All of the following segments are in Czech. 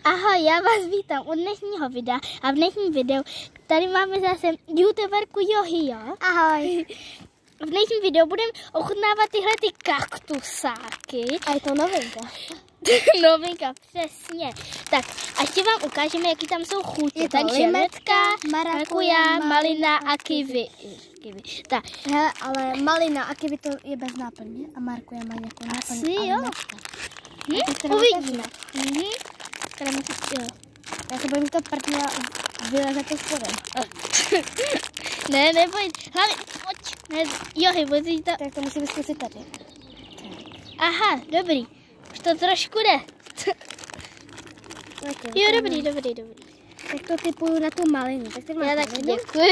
Ahoj, já vás vítám u dnešního videa a v dnešním videu tady máme zase youtuberku Johijo. Ahoj. V dnešním videu budeme ochutnávat tyhle ty kaktusáky. A je to novinka. Novinka, přesně. Tak, a ještě vám ukážeme, jaký tam jsou chutě. Je to Takže limetka, marakuja, malina a kiwi. Tak. Hele, ale malina a kiwi to je bez náplně a marakuja má nějakou náplň. Asi jo. Uvidíme. Já se bojím, že to prdně vyleze to spodem. Ne, neboj. Hlavně, pojď. Ne, Johy, vozí to. Tak to musíme zkusit tady. Aha, dobrý. Už to trošku jde. Okay, Jo, dobrý. Tak to typuju na tu malinu. Tak ty máš Já taky malinu? děkuju.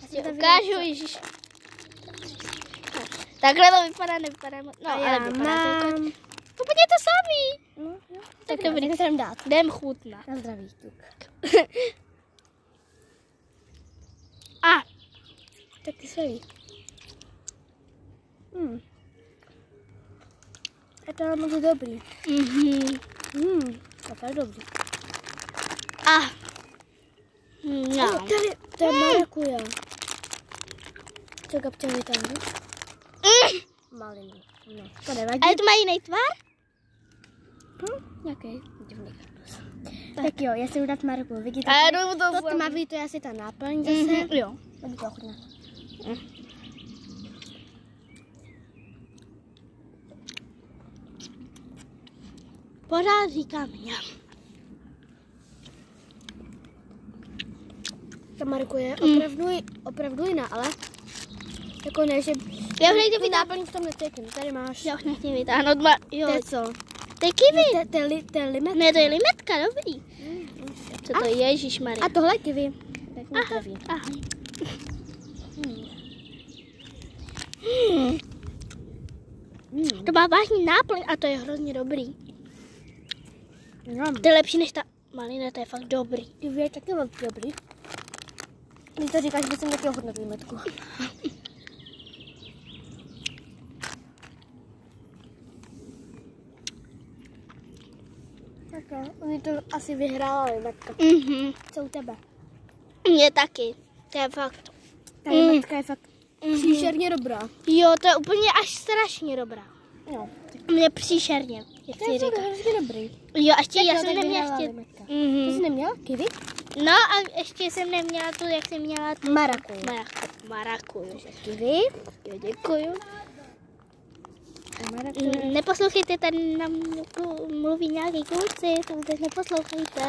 Já ti ukážu, ježiš. Takhle to vypadá, nevypadá moc. No, ale vypadá to jako... Úplně to samý. No, jo. Tak dobrý. Tak jdem dát. Jdem chutnat. Na zdraví. A. Tak ty svělí. A to je moc dobrý. To je dobrý. A. No. Tady, to je marakuja. Co Gabča vytáhne? Malinu. No, to nevadí. Ale to má jiný tvar? Jaký? Divný kaktus. Tak jo, já si jdu dát marakuju. Vidíte? To tmavý, to je asi ta náplň zase. Jo. Budu to ochutnat. Pořád říkám já. Ta marakuja je opravdu jiná, ale jako ne, že Já už nechci tu náplň v tom necítím. Tady máš. Já už nechci vytáhnout. Jo. To je co? To je kiwi. To je limetka. Ne, to je limetka, dobrý. Co to je, ježišmarja. A tohle je kiwi. Tak mi Aha, praví. aha. To má vážný náplň a to je hrozně dobrý. To je lepší než ta malina, to je fakt dobrý. Kiwi je taky moc dobrý. Když to říkáš, že jsem taky ochutnat limetku. Tak jo, oni to asi vyhrála limetka. Co u tebe? Mně taky, to je fakt. Ta limetka je fakt příšerně dobrá. Jo, to je úplně až strašně dobrá. Jo. Mně příšerně, jak To si je fakt říkáš. hrozně dobrý. Jo, a ještě Tak já jo, jsem tak neměla vyhrála ještě. limetka. To jsi neměla? Kiwi? No a ještě jsem neměla tu, jak jsem měla tu. Marakuju. Marakuju. Kiwi? Jo, děkuju. A marakuju. Neposlouchejte, tady nám mluví nějaký kluci, to vůbec neposlouchejte.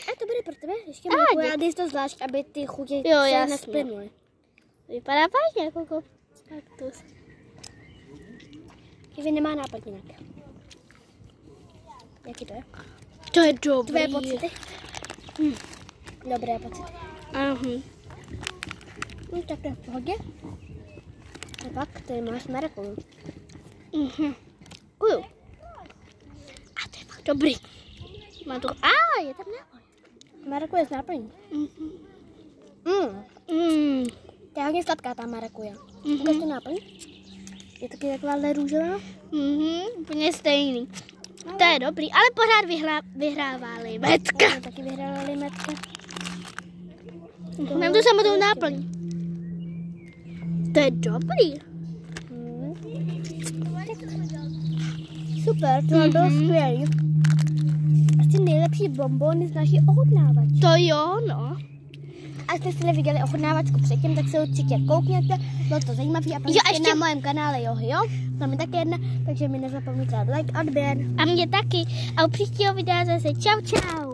A to bude pro tebe ještě marakuja. A dej to zvlášť, aby ty chutě Jo, se jasně. nesplynuly. Vypadá vážně jako kaktus. Kiwi nemá nápad jinak. Jaký to je? To je dobrý. Tvoje pocity? Dobré pocity. Tak to je v pohodě. A pak tady máš marakuju. Děkuju. A to je fakt dobrý. Má to... je tam nápoj. Marakuja s náplní. To je hodně sladká ta marakuja. Ukaž tu náplň. Je taky taková růžová. Úplně stejný. To je dobrý, ale pořád vyhrává limetka. Já taky vyhrála limetka. Mám tu samotnou náplň. To je dobrý. Super, to bylo skvělý. Asi nejlepší bonbony z naší ochutnávačky. To jo, no. A jste si neviděli ochutnávačku předtím, tak se určitě koukněte. Bylo to zajímavé a pak ještě na mém kanále Johijo. Tam je taky jedna, takže mi nezapomeňte dát like a odběr. A mě taky. A u příštího videa zase čau.